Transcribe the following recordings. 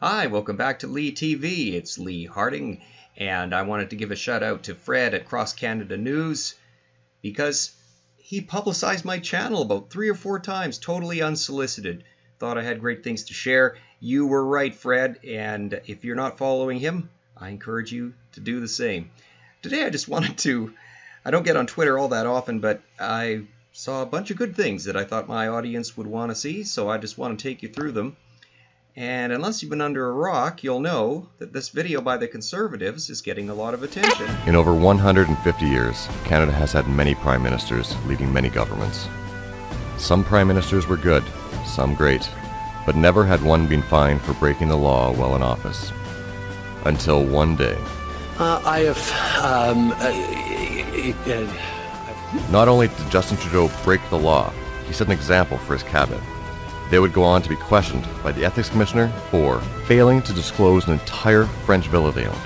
Hi, welcome back to Lee TV. It's Lee Harding, and I wanted to give a shout out to Fred at Cross Canada News because he publicized my channel about 3 or 4 times, totally unsolicited. Thought I had great things to share. You were right, Fred, and if you're not following him, I encourage you to do the same. Today I just wanted to, I don't get on Twitter all that often, but I saw a bunch of good things that I thought my audience would want to see, so I just want to take you through them. And unless you've been under a rock, you'll know that this video by the Conservatives is getting a lot of attention. In over 150 years, Canada has had many prime ministers leading many governments. Some prime ministers were good, some great, but never had one been fined for breaking the law while in office. Until one day. Not only did Justin Trudeau break the law, he set an example for his cabinet. They would go on to be questioned by the Ethics Commissioner for failing to disclose an entire French villa they owned,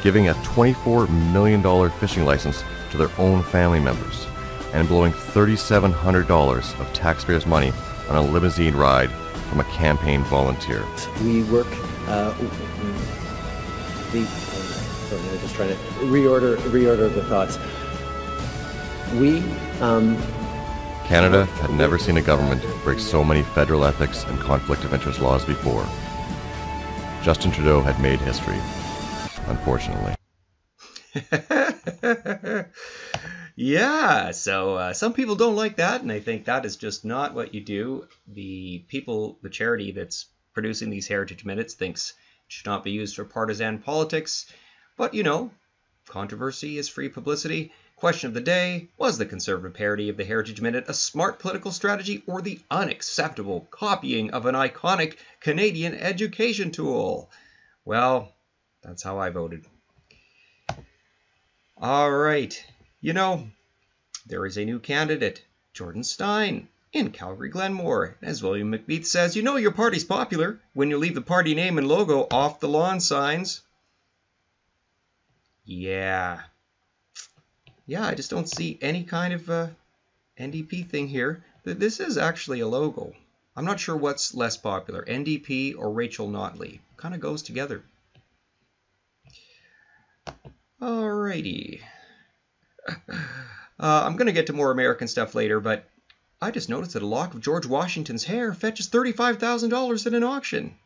giving a $24 million fishing license to their own family members, and blowing $3,700 of taxpayers' money on a limousine ride from a campaign volunteer. We work, I'm just trying to reorder the thoughts. Canada had never seen a government break so many federal ethics and conflict of interest laws before. Justin Trudeau had made history, unfortunately. Yeah, so some people don't like that, and I think that is just not what you do. The charity that's producing these Heritage Minutes thinks it should not be used for partisan politics, but you know, controversy is free publicity. Question of the day, was the Conservative parody of the Heritage Minute a smart political strategy or the unacceptable copying of an iconic Canadian education tool? Well, that's how I voted. All right, you know, there is a new candidate, Jordan Stein, in Calgary Glenmore. As William McBeath says, you know your party's popular when you leave the party name and logo off the lawn signs. Yeah, I just don't see any kind of NDP thing here. This is actually a logo. I'm not sure what's less popular, NDP or Rachel Notley. Kind of goes together. Alrighty. I'm going to get to more American stuff later, but I just noticed that a lock of George Washington's hair fetches $35,000 at an auction.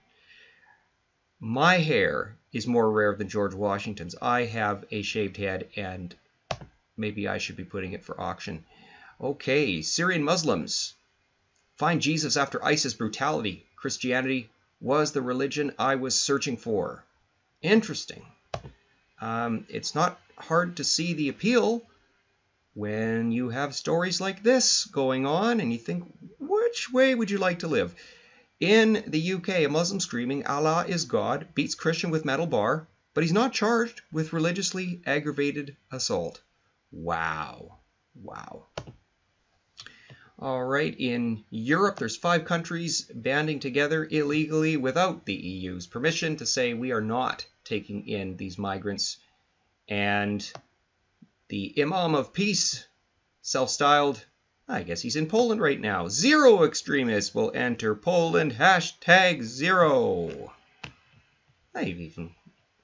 My hair is more rare than George Washington's. I have a shaved head, and maybe I should be putting it for auction. Okay, Syrian Muslims find Jesus after ISIS brutality. Christianity was the religion I was searching for. Interesting. It's not hard to see the appeal when you have stories like this going on and you think, which way would you like to live? In the UK, a Muslim screaming, Allah is God, beats Christian with metal bar, but he's not charged with religiously aggravated assault. Wow. All right, in Europe, there's 5 countries banding together illegally without the EU's permission to say we are not taking in these migrants. And the Imam of Peace, self-styled, I guess he's in Poland right now. 0 extremists will enter Poland, #0.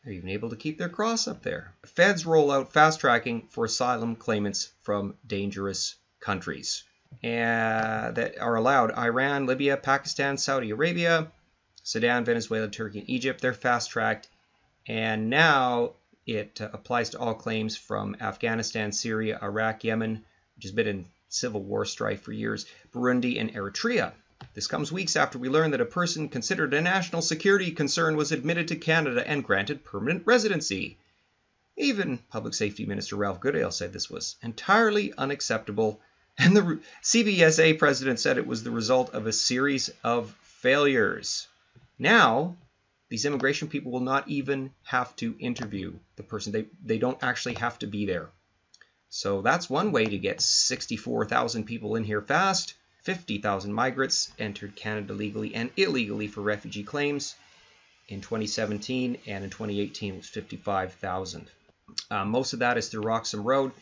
They're even able to keep their cross up there. Feds roll out fast tracking for asylum claimants from dangerous countries that are allowed. Iran, Libya, Pakistan, Saudi Arabia, Sudan, Venezuela, Turkey, and Egypt. They're fast tracked. And now it applies to all claims from Afghanistan, Syria, Iraq, Yemen, which has been in civil war strife for years, Burundi, and Eritrea. This comes weeks after we learned that a person considered a national security concern was admitted to Canada and granted permanent residency. Even Public Safety Minister Ralph Goodale said this was entirely unacceptable, and the CBSA president said it was the result of a series of failures. Now, these immigration people will not even have to interview the person. They don't actually have to be there. So that's one way to get 64,000 people in here fast. 50,000 migrants entered Canada legally and illegally for refugee claims in 2017, and in 2018 it was 55,000. Most of that is through Roxham Road.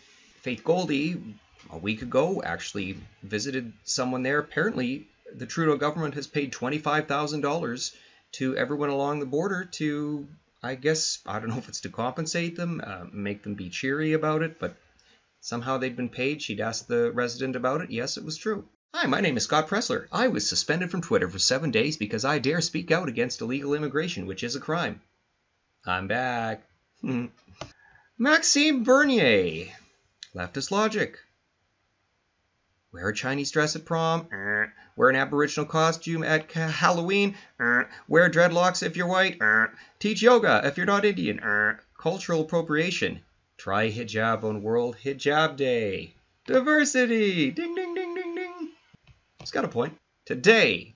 Faith Goldie, a week ago, actually visited someone there. Apparently, the Trudeau government has paid $25,000 to everyone along the border to, I guess, I don't know if it's to compensate them, make them be cheery about it, but somehow they'd been paid. She'd asked the resident about it. Yes, it was true. Hi, my name is Scott Pressler. I was suspended from Twitter for 7 days because I dare speak out against illegal immigration, which is a crime. I'm back. Maxime Bernier. Leftist logic. Wear a Chinese dress at prom. Wear an Aboriginal costume at Halloween. Wear dreadlocks if you're white. Teach yoga if you're not Indian. Cultural appropriation. Try hijab on World Hijab Day. Diversity. Ding, ding, ding, ding, ding. He's got a point. Today,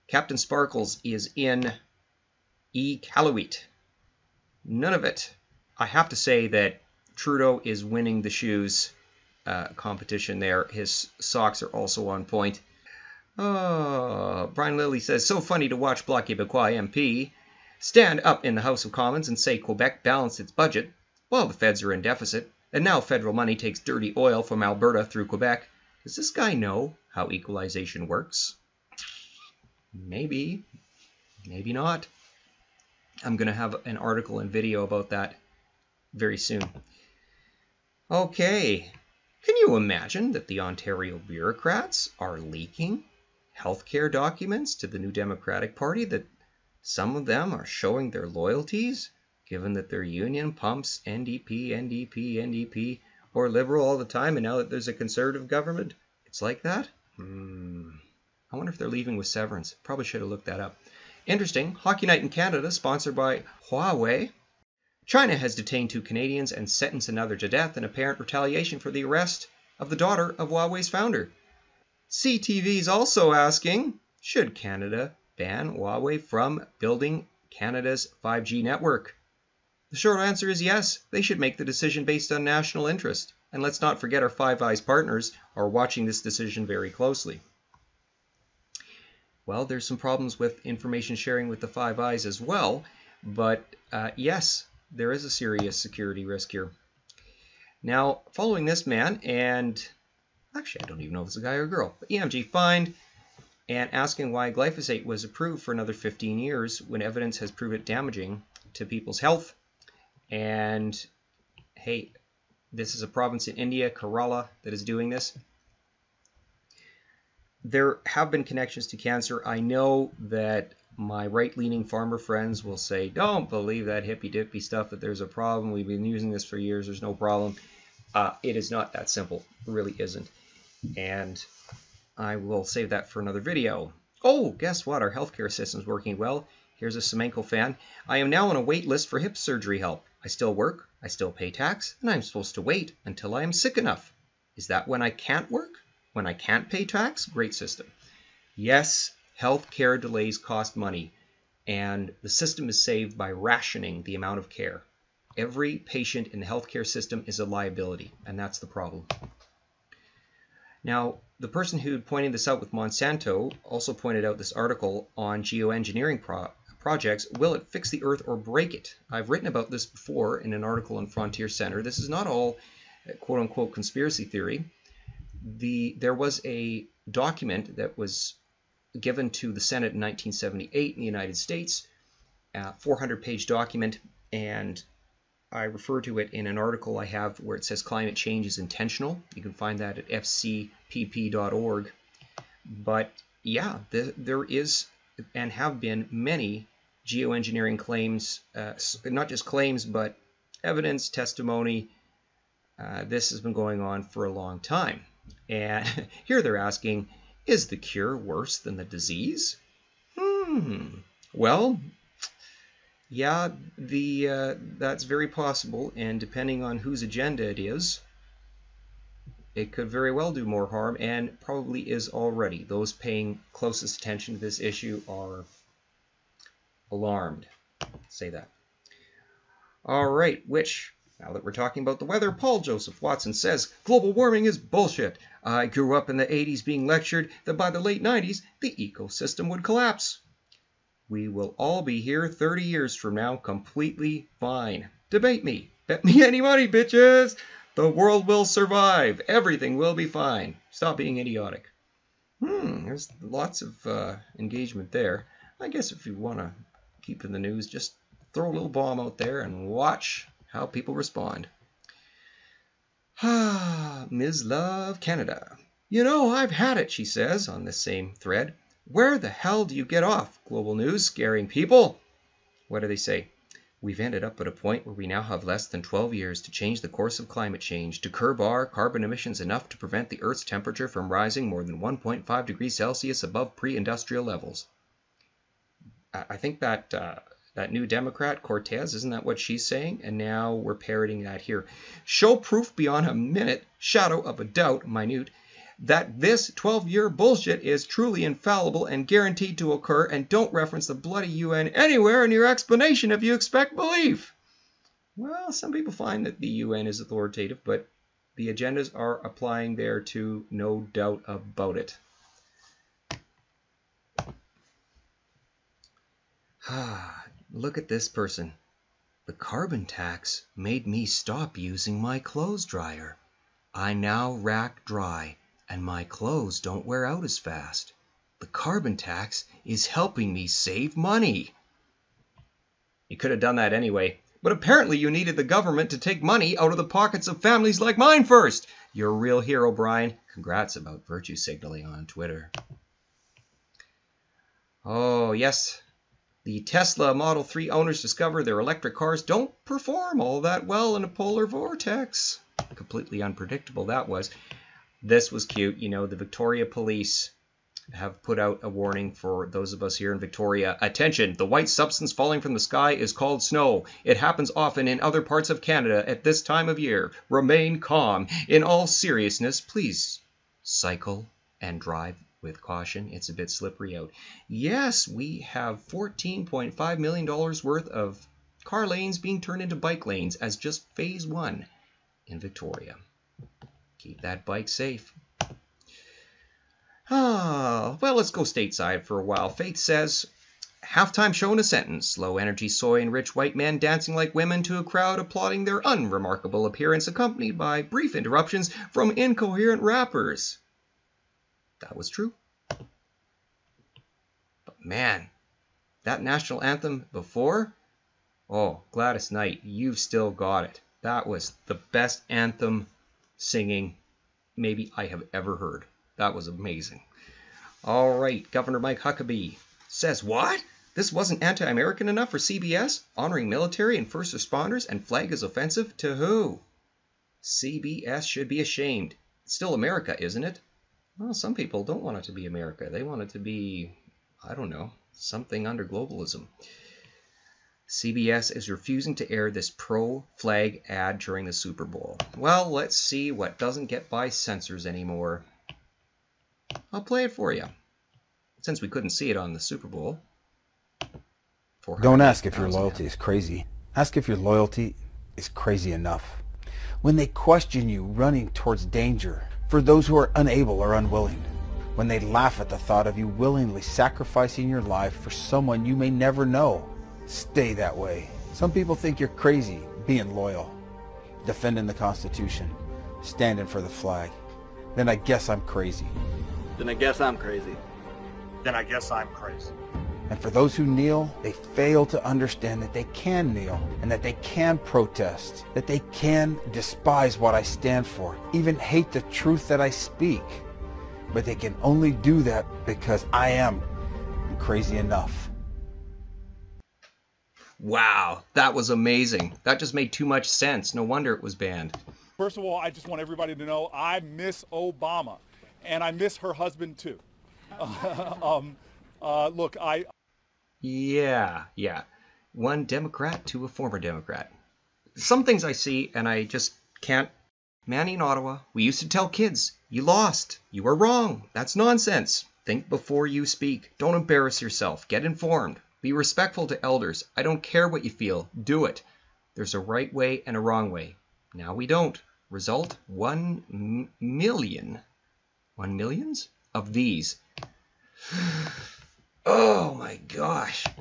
Captain Sparkles is in Iqaluit. Nunavut. I have to say that Trudeau is winning the shoes competition there. His socks are also on point. Oh, Brian Lilly says, so funny to watch Bloc Québécois MP stand up in the House of Commons and say Quebec balanced its budget while the feds are in deficit, and now federal money takes dirty oil from Alberta through Quebec. Does this guy know how equalization works? Maybe. Maybe not. I'm going to have an article and video about that very soon. Okay. Can you imagine that the Ontario bureaucrats are leaking healthcare documents to the New Democratic Party, that some of them are showing their loyalties, given that their union pumps NDP, NDP, NDP, or Liberal all the time, and now that there's a Conservative government, it's like that? I wonder if they're leaving with severance. Probably should have looked that up. Interesting. Hockey Night in Canada, sponsored by Huawei. China has detained 2 Canadians and sentenced another to death in apparent retaliation for the arrest of the daughter of Huawei's founder. CTV's also asking, should Canada ban Huawei from building Canada's 5G network? The short answer is yes. They should make the decision based on national interest. And let's not forget our Five Eyes partners are watching this decision very closely. Well, there's some problems with information sharing with the Five Eyes as well, but yes, there is a serious security risk here. Now, following this man, and actually I don't even know if it's a guy or a girl, but EMG fined and asking why glyphosate was approved for another 15 years when evidence has proved it damaging to people's health. And hey, this is a province in India, Kerala, that is doing this. There have been connections to cancer. I know that my right-leaning farmer friends will say, don't believe that hippy-dippy stuff, that there's a problem. We've been using this for years. There's no problem. It is not that simple. It really isn't. And I will save that for another video. Oh, guess what? Our healthcare system's working well. Here's a Semenko fan. I am now on a wait list for hip surgery help. I still work, I still pay tax, and I'm supposed to wait until I am sick enough. Is that when I can't work? When I can't pay tax? Great system. Yes, healthcare delays cost money, and the system is saved by rationing the amount of care. Every patient in the healthcare system is a liability, and that's the problem. Now, the person who pointed this out with Monsanto also pointed out this article on geoengineering projects. Will it fix the earth or break it? I've written about this before in an article on Frontier Center. This is not all quote-unquote conspiracy theory. There was a document that was given to the Senate in 1978 in the United States, a 400-page document, and I refer to it in an article I have where it says climate change is intentional. You can find that at fcpp.org. But yeah, there is and have been many geoengineering claims, not just claims, but evidence, testimony. This has been going on for a long time. And here they're asking, is the cure worse than the disease? Well, yeah, that's very possible, and depending on whose agenda it is, it could very well do more harm, and probably is already. Those paying closest attention to this issue are alarmed. Say that. All right, now that we're talking about the weather, Paul Joseph Watson says, global warming is bullshit. I grew up in the 80s being lectured that by the late 90s, the ecosystem would collapse. We will all be here 30 years from now completely fine. Debate me. Bet me any money, bitches. The world will survive. Everything will be fine. Stop being idiotic. There's lots of engagement there. I guess if you want to keep in the news, just throw a little bomb out there and watch how people respond. Ms. Love Canada. You know, I've had it, she says on this same thread. Where the hell do you get off? Global news scaring people. What do they say? We've ended up at a point where we now have less than 12 years to change the course of climate change, to curb our carbon emissions enough to prevent the Earth's temperature from rising more than 1.5 degrees Celsius above pre-industrial levels. I think that new Democrat, Cortez, isn't that what she's saying? And now we're parroting that here. Show proof beyond a minute, shadow of a doubt, minute, that this 12-year bullshit is truly infallible and guaranteed to occur, and don't reference the bloody UN anywhere in your explanation if you expect belief. Well, some people find that the UN is authoritative, but the agendas are applying there too, no doubt about it. Look at this person. The carbon tax made me stop using my clothes dryer. I now rack dry, and my clothes don't wear out as fast. The carbon tax is helping me save money. You could have done that anyway, but apparently you needed the government to take money out of the pockets of families like mine first. You're a real hero, Brian. Congrats about virtue signaling on Twitter. Oh, yes. The Tesla Model 3 owners discover their electric cars don't perform all that well in a polar vortex. Completely unpredictable that was. This was cute. You know, the Victoria police have put out a warning for those of us here in Victoria. Attention, the white substance falling from the sky is called snow. It happens often in other parts of Canada at this time of year. Remain calm. In all seriousness, please cycle and drive with caution. It's a bit slippery out. Yes, we have $14.5 million worth of car lanes being turned into bike lanes as just phase 1 in Victoria. Keep that bike safe. Well, let's go stateside for a while. Faith says, halftime show in a sentence. Low energy soy and rich white men dancing like women to a crowd applauding their unremarkable appearance, accompanied by brief interruptions from incoherent rappers. That was true. But man, that national anthem before, oh, Gladys Knight, you've still got it. That was the best anthem singing maybe I have ever heard. That was amazing. All right, Governor Mike Huckabee says, what? This wasn't anti-American enough for CBS? Honoring military and first responders and flag is offensive to who? CBS should be ashamed. It's still America, isn't it? Well, some people don't want it to be America. They want it to be, I don't know, something under globalism. CBS is refusing to air this pro-flag ad during the Super Bowl. Well, let's see what doesn't get by censors anymore. I'll play it for you, since we couldn't see it on the Super Bowl. Don't ask if your loyalty is crazy. Ask if your loyalty is crazy enough. When they question you running towards danger for those who are unable or unwilling. When they laugh at the thought of you willingly sacrificing your life for someone you may never know. Stay that way. Some people think you're crazy being loyal, defending the Constitution, standing for the flag. Then I guess I'm crazy. Then I guess I'm crazy. Then I guess I'm crazy. And for those who kneel, they fail to understand that they can kneel and that they can protest, that they can despise what I stand for, even hate the truth that I speak. But they can only do that because I am crazy enough. Wow, that was amazing. That just made too much sense. No wonder it was banned. First of all, I just want everybody to know I miss Obama, and I miss her husband too. Look, Yeah. One Democrat to a former Democrat. Some things I see and I just can't. Manny in Ottawa, we used to tell kids, you lost, you were wrong, that's nonsense. Think before you speak. Don't embarrass yourself. Get informed. Be respectful to elders. I don't care what you feel. Do it. There's a right way and a wrong way. Now we don't. Result, 1 million. 1 millions of these. Oh my gosh. Other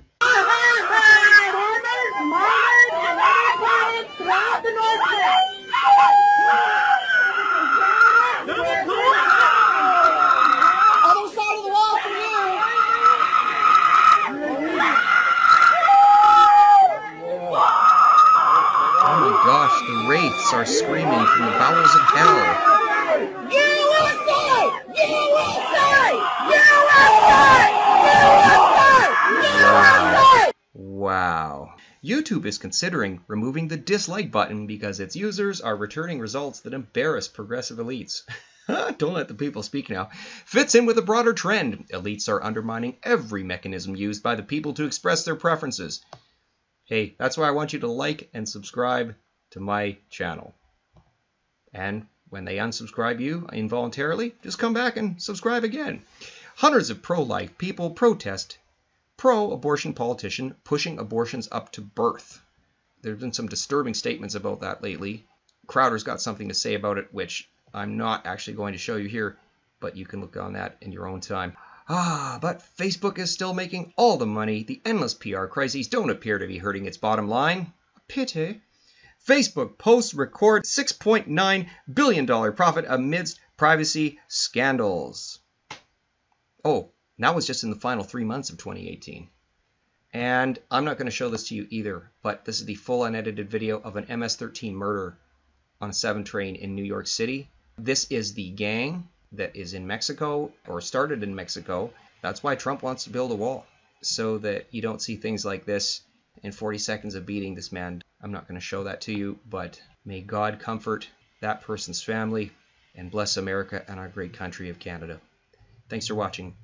side of the wall for you. elites are screaming from the bowels of hell. USA! USA! USA! USA! Wow. YouTube is considering removing the dislike button because its users are returning results that embarrass progressive elites. Don't let the people speak now. Fits in with a broader trend. Elites are undermining every mechanism used by the people to express their preferences. Hey, that's why I want you to like and subscribe to my channel. And when they unsubscribe you involuntarily, just come back and subscribe again. Hundreds of pro-life people protest pro-abortion politician pushing abortions up to birth. There have been some disturbing statements about that lately. Crowder's got something to say about it, which I'm not actually going to show you here, but you can look on that in your own time. But Facebook is still making all the money. The endless PR crises don't appear to be hurting its bottom line. A pity. Facebook posts record $6.9 billion profit amidst privacy scandals. Oh, that was just in the final 3 months of 2018. And I'm not going to show this to you either, but this is the full unedited video of an MS-13 murder on a 7 train in New York City. This is the gang that is in Mexico, or started in Mexico. That's why Trump wants to build a wall, so that you don't see things like this in 40 seconds of beating this man. I'm not going to show that to you, but may God comfort that person's family and bless America and our great country of Canada. Thanks for watching.